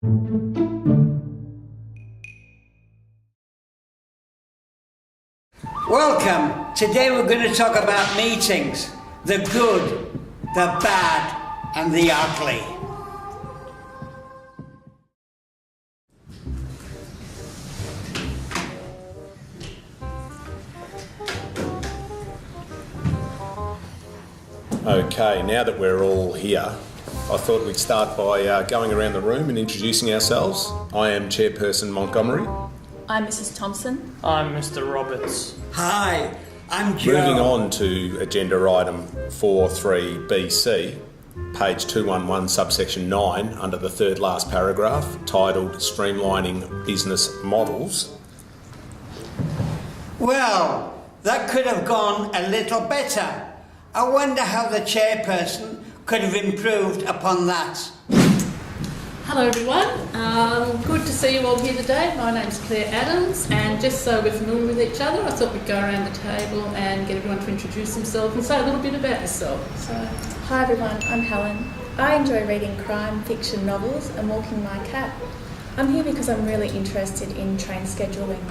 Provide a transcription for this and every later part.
Welcome. Today we're going to talk about meetings. The good, the bad and the ugly. Okay, now that we're all here, I thought we'd start by going around the room and introducing ourselves. I am Chairperson Montgomery. I'm Mrs. Thompson. I'm Mr. Roberts. Hi, I'm Joe. Moving on to agenda item 4.3bc, page 211, subsection 9, under the third last paragraph, titled Streamlining Business Models. Well, that could have gone a little better. I wonder how the chairperson could have improved upon that. Hello everyone, good to see you all here today. My name's Claire Adams, and just so we're familiar with each other, I thought we'd go around the table and get everyone to introduce themselves and say a little bit about yourself. Hi everyone, I'm Helen. I enjoy reading crime fiction novels and walking my cat. I'm here because I'm really interested in train scheduling.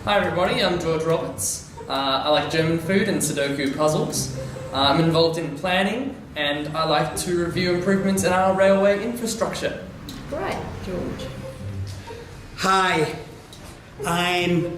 Hi everybody, I'm George Roberts. I like German food and Sudoku puzzles. I'm involved in planning and I like to review improvements in our railway infrastructure. Great, George. Hi, I'm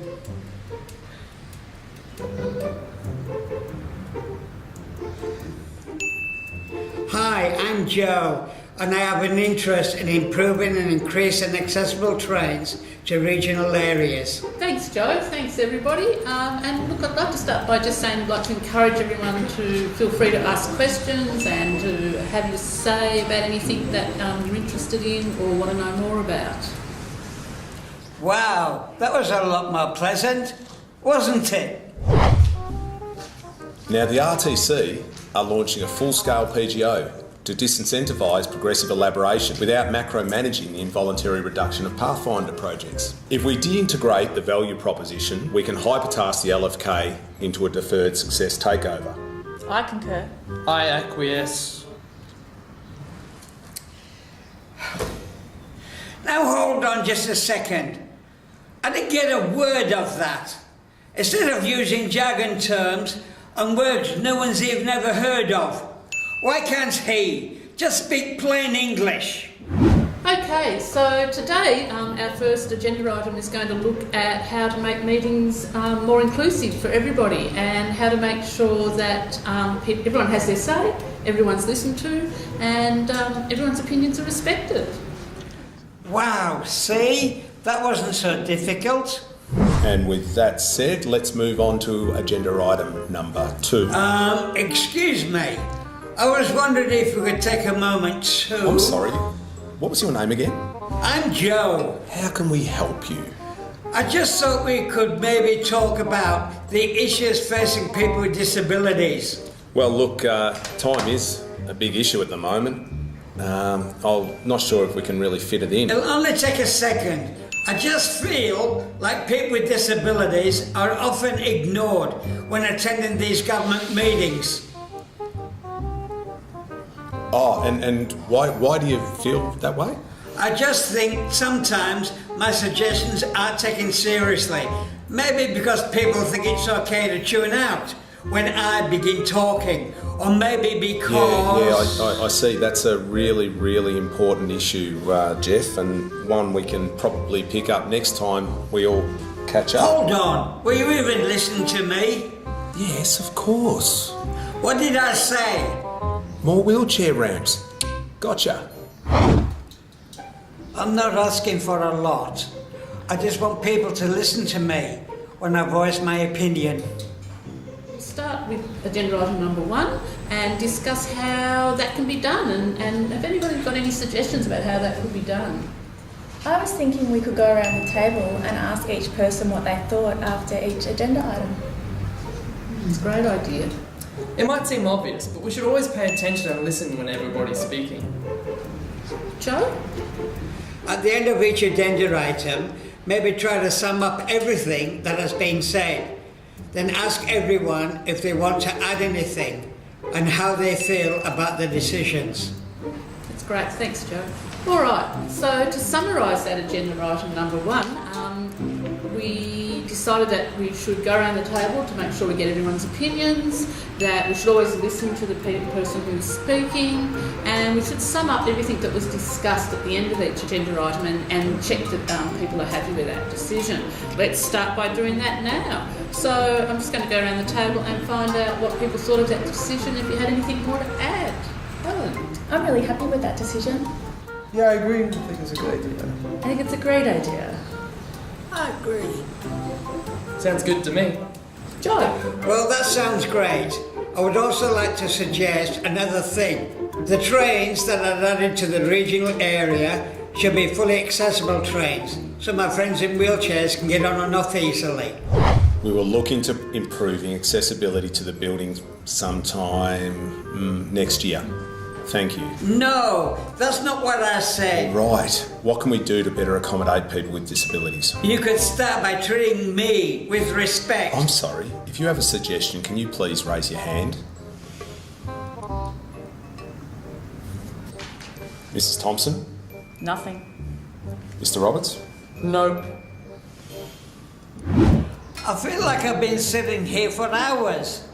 Joe, and I have an interest in improving and increasing accessible trains to regional areas. Thanks, Joe. Thanks, everybody. And look, I'd like to start by just saying I'd like to encourage everyone to feel free to ask questions and to have your say about anything that you're interested in or want to know more about. Wow, that was a lot more pleasant, wasn't it? Now, the RTC are launching a full-scale PGO to disincentivise progressive elaboration without macro-managing the involuntary reduction of Pathfinder projects. If we de-integrate the value proposition, we can hypertask the LFK into a deferred success takeover. I concur. I acquiesce. Now hold on just a second. I didn't get a word of that. Instead of using jargon terms and words no one's even ever heard of, why can't he just speak plain English? Okay, so today our first agenda item is going to look at how to make meetings more inclusive for everybody and how to make sure that everyone has their say, everyone's listened to, and everyone's opinions are respected. Wow, see? That wasn't so difficult. And with that said, let's move on to agenda item number 2. Excuse me. I was wondering if we could take a moment to... I'm sorry, what was your name again? I'm Joe. How can we help you? I just thought we could maybe talk about the issues facing people with disabilities. Well, look, time is a big issue at the moment. I'm not sure if we can really fit it in. It'll only take a second. I just feel like people with disabilities are often ignored when attending these government meetings. Oh, and why do you feel that way? I just think sometimes my suggestions aren't taken seriously. Maybe because people think it's okay to tune out when I begin talking, or maybe because... Yeah, I see. That's a really, really important issue, Jeff, and one we can probably pick up next time we all catch up. Hold on, were you even listening to me? Yes, of course. What did I say? More wheelchair ramps. Gotcha. I'm not asking for a lot. I just want people to listen to me when I voice my opinion. We'll start with agenda item number 1 and discuss how that can be done and if anybody's got any suggestions about how that could be done. I was thinking we could go around the table and ask each person what they thought after each agenda item. It's a great idea. It might seem obvious, but we should always pay attention and listen when everybody's speaking. Joe? At the end of each agenda item, maybe try to sum up everything that has been said. Then ask everyone if they want to add anything and how they feel about the decisions. It's great. Thanks, Joe. All right, so to summarise that agenda item number 1, we decided that we should go around the table to make sure we get everyone's opinions, that we should always listen to the person who's speaking, and we should sum up everything that was discussed at the end of each agenda item and check that people are happy with that decision. Let's start by doing that now. So I'm just going to go around the table and find out what people thought of that decision, if you had anything more to add. Helen? I'm really happy with that decision. Yeah, I agree. I think it's a good idea. I think it's a great idea. I agree. Sounds good to me. Joe? Well, that sounds great. I would also like to suggest another thing. The trains that are added to the regional area should be fully accessible trains, so my friends in wheelchairs can get on and off easily. We will look into improving accessibility to the building sometime next year. Thank you. No, that's not what I said. Right. What can we do to better accommodate people with disabilities? You could start by treating me with respect. I'm sorry. If you have a suggestion, can you please raise your hand? Mrs. Thompson? Nothing. Mr. Roberts? No. I feel like I've been sitting here for hours.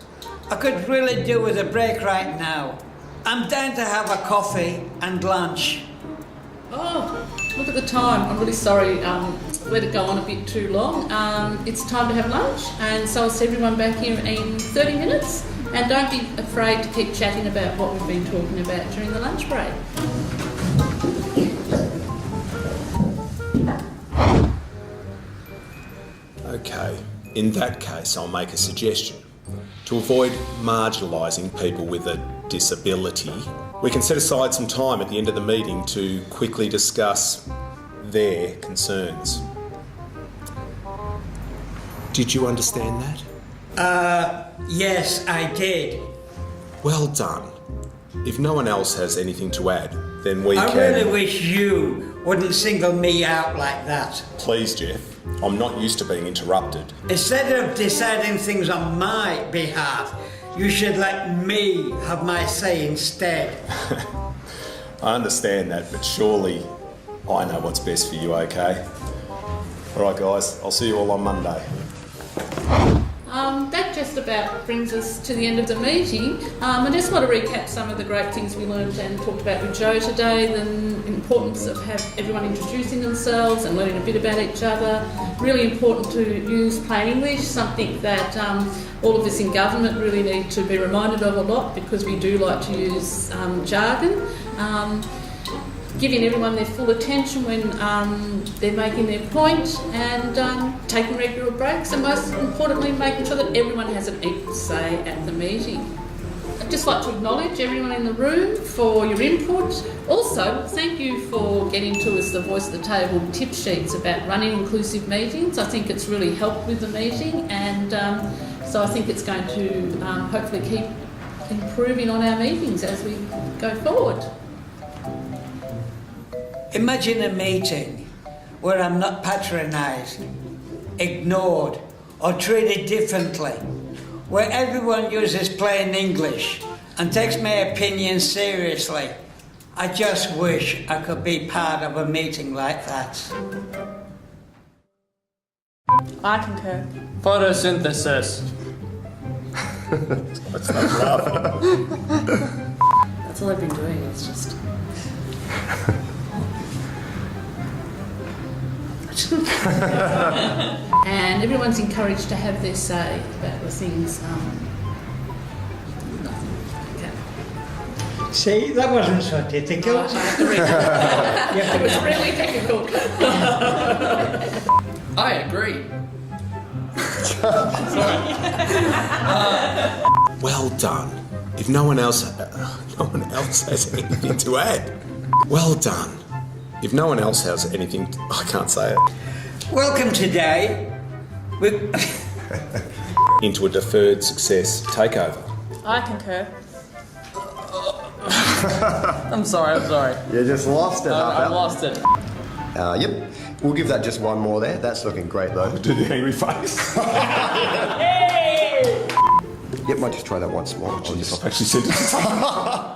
I could really do with a break right now. I'm down to have a coffee and lunch. Oh, look at the time. I'm really sorry. Let it go on a bit too long. It's time to have lunch, and so I'll see everyone back here in 30 minutes. And don't be afraid to keep chatting about what we've been talking about during the lunch break. Okay. In that case, I'll make a suggestion. To avoid marginalising people with a disability, we can set aside some time at the end of the meeting to quickly discuss their concerns. Did you understand that? Yes, I did. Well done. If no one else has anything to add, then we I can... really wish you wouldn't single me out like that. Please, Jeff. I'm not used to being interrupted. Instead of deciding things on my behalf, you should let me have my say instead. I understand that, but surely I know what's best for you, okay? All right, guys. I'll see you all on Monday. That just about brings us to the end of the meeting. I just want to recap some of the great things we learned and talked about with Joe today, the importance of everyone introducing themselves and learning a bit about each other. Really important to use plain English, something that all of us in government really need to be reminded of a lot, because we do like to use jargon. Giving everyone their full attention when they're making their point, and taking regular breaks, and most importantly making sure that everyone has an equal say at the meeting. I'd just like to acknowledge everyone in the room for your input. Also, thank you for getting to us the Voice of the Table tip sheets about running inclusive meetings. I think it's really helped with the meeting, and so I think it's going to hopefully keep improving on our meetings as we go forward. Imagine a meeting where I'm not patronised, ignored, or treated differently, where everyone uses plain English and takes my opinion seriously. I just wish I could be part of a meeting like that. I concur. Photosynthesis. That's not laughing. That's all I've been doing. It's just... And everyone's encouraged to have their say about the things. Okay. See, that wasn't so difficult. It was really difficult. I agree. Well done. If no one else has anything to add. Well done. If no one else has anything, I can't say it. Welcome today. Into a deferred success takeover. I concur. I'm sorry. You just lost it, I lost it. Yep. We'll give that just one more there. That's looking great, though. Do the angry face. Yep, might just try that once more. Jeez, I've actually said it.